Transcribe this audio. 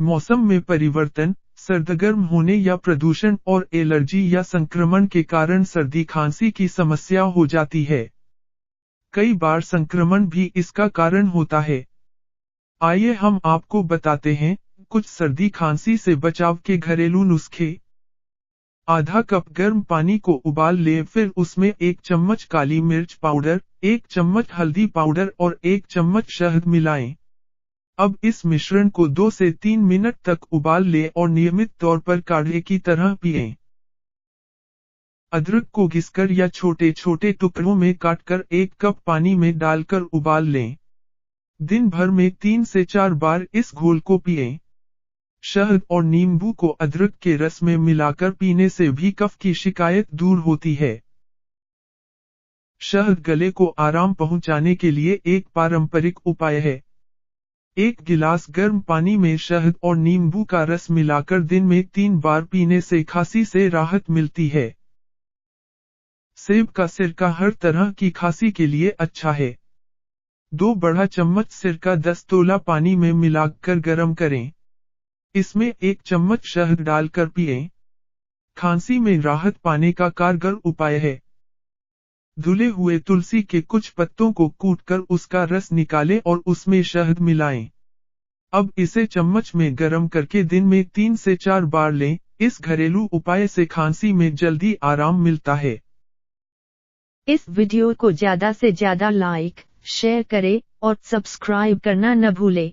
मौसम में परिवर्तन, सर्दगर्म होने या प्रदूषण और एलर्जी या संक्रमण के कारण सर्दी खांसी की समस्या हो जाती है। कई बार संक्रमण भी इसका कारण होता है। आइए हम आपको बताते हैं कुछ सर्दी खांसी से बचाव के घरेलू नुस्खे। आधा कप गर्म पानी को उबाल लें, फिर उसमें 1 चम्मच काली मिर्च पाउडर, 1 चम्मच हल्दी पाउडर और 1 चम्मच शहद मिलाएं। अब इस मिश्रण को 2 से 3 मिनट तक उबाल लें और नियमित तौर पर काढ़े की तरह पिएं। अदरक को घिसकर या छोटे छोटे टुकड़ों में काटकर 1 कप पानी में डालकर उबाल लें। दिन भर में 3 से 4 बार इस घोल को पिएं। शहद और नींबू को अदरक के रस में मिलाकर पीने से भी कफ की शिकायत दूर होती है। शहद गले को आराम पहुंचाने के लिए एक पारंपरिक उपाय है। 1 गिलास गर्म पानी में शहद और नींबू का रस मिलाकर दिन में 3 बार पीने से खांसी से राहत मिलती है। सेब का सिरका हर तरह की खांसी के लिए अच्छा है। 2 बड़ा चम्मच सिरका 10 तोला पानी में मिलाकर गर्म करें। इसमें 1 चम्मच शहद डालकर पिएं। खांसी में राहत पाने का कारगर उपाय है। धुले हुए तुलसी के कुछ पत्तों को कूटकर उसका रस निकालें और उसमें शहद मिलाएं। अब इसे चम्मच में गर्म करके दिन में 3 से 4 बार लें। इस घरेलू उपाय से खांसी में जल्दी आराम मिलता है। इस वीडियो को ज्यादा से ज्यादा लाइक, शेयर करें और सब्सक्राइब करना न भूलें।